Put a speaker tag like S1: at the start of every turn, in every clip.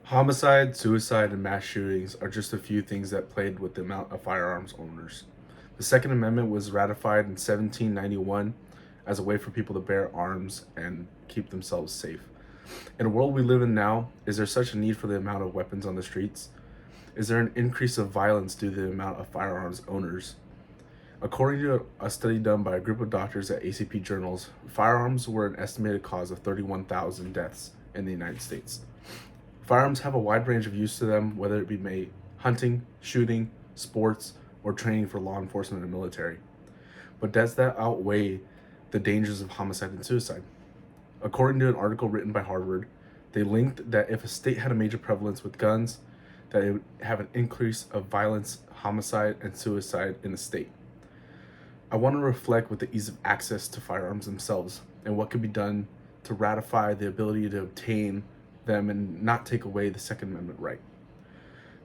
S1: Homicide, suicide, and mass shootings are just a few things that played with the amount of firearms owners. The Second Amendment was ratified in 1791 as a way for people to bear arms and keep themselves safe. In a world we live in now, is there such a need for the amount of weapons on the streets? Is there an increase of violence due to the amount of firearms owners? According to a study done by a group of doctors at ACP Journals, firearms were an estimated cause of 31,000 deaths in the United States. Firearms have a wide range of use to them, whether it be made hunting, shooting, sports, or training for law enforcement and military. But does that outweigh the dangers of homicide and suicide? According to an article written by Harvard, they linked that if a state had a major prevalence with guns, that it would have an increase of violence, homicide, and suicide in the state. I want to reflect with the ease of access to firearms themselves and what could be done to ratify the ability to obtain them and not take away the Second Amendment right.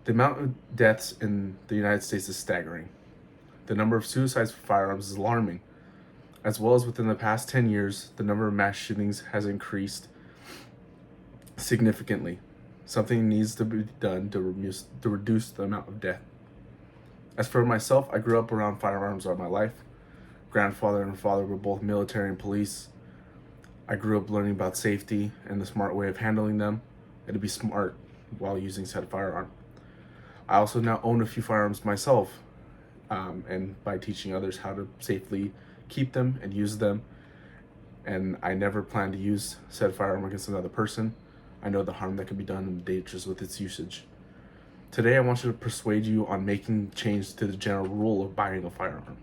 S1: The amount of deaths in the United States is staggering. The number of suicides for firearms is alarming. As well as within the past 10 years, the number of mass shootings has increased significantly. Something needs to be done to reduce the amount of death. As for myself, I grew up around firearms all my life. Grandfather and father were both military and police. I grew up learning about safety and the smart way of handling them, and to be smart while using said firearm. I also now own a few firearms myself, and by teaching others how to safely keep them and use them. And I never plan to use said firearm against another person. I know the harm that can be done and the dangers with its usage. Today, I want you to persuade you on making change to the general rule of buying a firearm.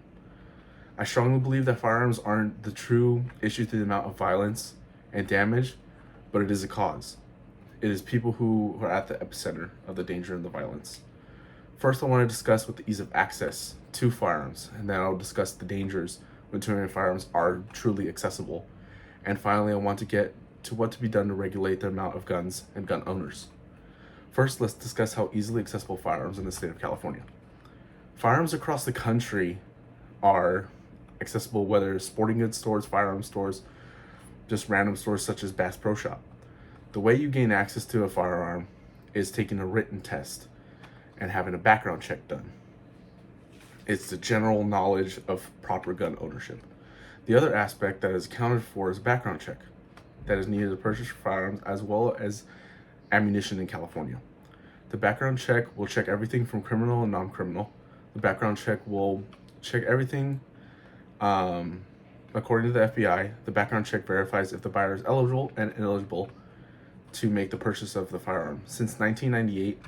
S1: I strongly believe that firearms aren't the true issue to the amount of violence and damage, but it is a cause. It is people who are at the epicenter of the danger and the violence. First, I want to discuss with the ease of access to firearms, and then I'll discuss the dangers when firearms are truly accessible. And finally, I want to get to what to be done to regulate the amount of guns and gun owners. First, let's discuss how easily accessible firearms in the state of California. Firearms across the country are accessible, whether it's sporting goods stores, firearms stores, just random stores such as Bass Pro Shop. The way you gain access to a firearm is taking a written test and having a background check done. It's the general knowledge of proper gun ownership. The other aspect that is accounted for is a background check that is needed to purchase firearms as well as ammunition in California. The background check will check everything from criminal and non-criminal. The background check will check everything. According to the FBI, the background check verifies if the buyer is eligible and ineligible to make the purchase of the firearm. Since 1998,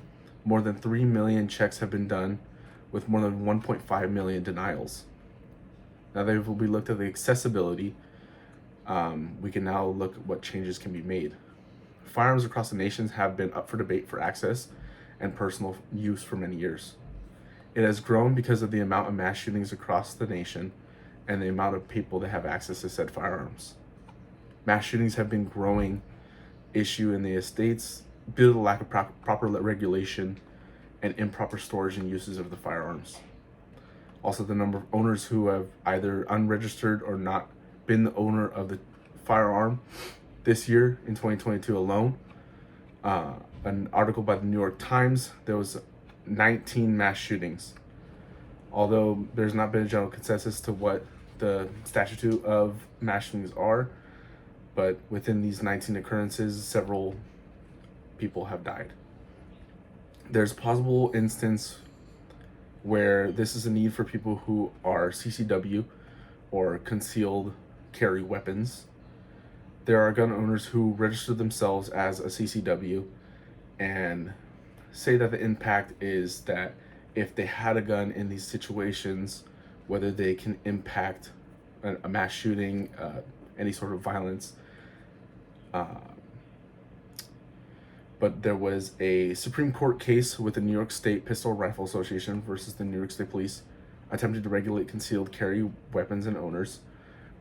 S1: more than 3 million checks have been done, with more than 1.5 million denials. Now that we looked at the accessibility, we can now look at what changes can be made. Firearms across the nations have been up for debate for access and personal use for many years. It has grown because of the amount of mass shootings across the nation and the amount of people that have access to said firearms. Mass shootings have been growing issue in the States due to the lack of proper regulation and improper storage and uses of the firearms. Also, the number of owners who have either unregistered or not been the owner of the firearm this year in 2022 alone. An article by the New York Times, there was 19 mass shootings. Although there's not been a general consensus to what the statute of mass shootings are, but within these 19 occurrences, several people have died. There's a possible instance where this is a need for people who are CCW or concealed carry weapons. There are gun owners who register themselves as a CCW and say that the impact is that if they had a gun in these situations, whether they can impact a mass shooting, any sort of violence. But there was a Supreme Court case with the New York State Pistol Rifle Association versus the New York State Police attempted to regulate concealed carry weapons and owners.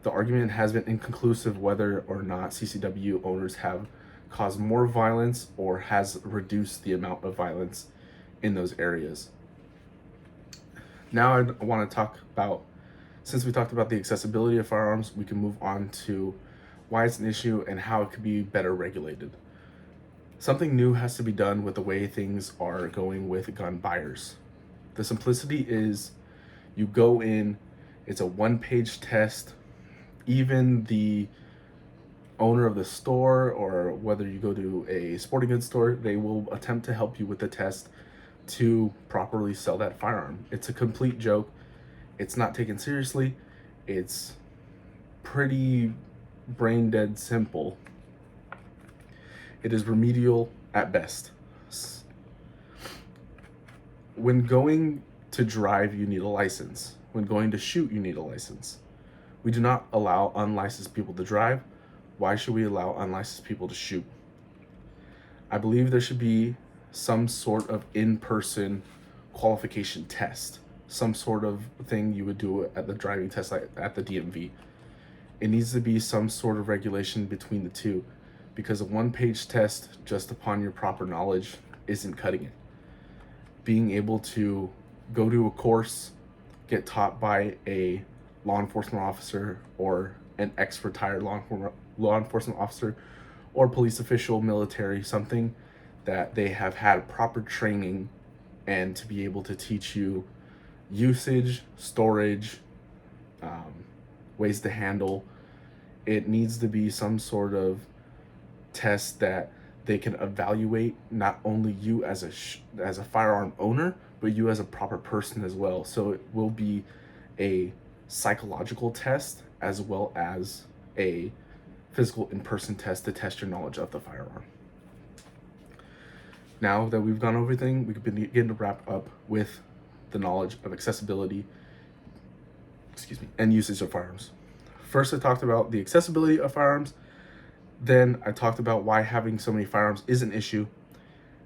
S1: The argument has been inconclusive whether or not CCW owners have caused more violence or has reduced the amount of violence in those areas. Now I want to talk about, since we talked about the accessibility of firearms, we can move on to why it's an issue and how it could be better regulated. Something new has to be done with the way things are going with gun buyers. The simplicity is you go in, it's a one-page test. Even the owner of the store, or whether you go to a sporting goods store, they will attempt to help you with the test to properly sell that firearm. It's a complete joke. It's not taken seriously. It's pretty brain dead simple. It is remedial at best. When going to drive, you need a license. When going to shoot, you need a license. We do not allow unlicensed people to drive. Why should we allow unlicensed people to shoot? I believe there should be some sort of in-person qualification test, some sort of thing you would do at the driving test, like at the DMV. It needs to be some sort of regulation between the two, because a one-page test just upon your proper knowledge isn't cutting it. Being able to go to a course, get taught by a law enforcement officer or an ex-retired law enforcement officer or police official, military, something that they have had proper training, and to be able to teach you usage, storage, ways to handle. It needs to be some sort of test that they can evaluate not only you as a firearm owner, but you as a proper person as well. So it will be a psychological test as well as a physical in-person test to test your knowledge of the firearm. Now that we've gone over everything, we can begin to wrap up with the knowledge of accessibility, and usage of firearms. First, I talked about the accessibility of firearms. Then I talked about why having so many firearms is an issue.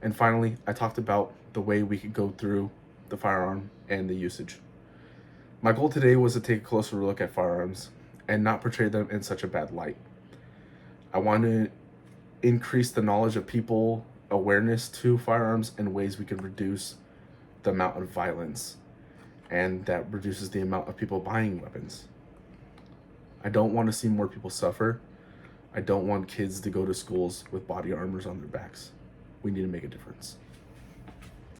S1: And finally, I talked about the way we could go through the firearm and the usage. My goal today was to take a closer look at firearms and not portray them in such a bad light. I want to increase the knowledge of people, awareness to firearms, and ways we can reduce the amount of violence, and that reduces the amount of people buying weapons. I don't want to see more people suffer. I don't want kids to go to schools with body armors on their backs. We need to make a difference.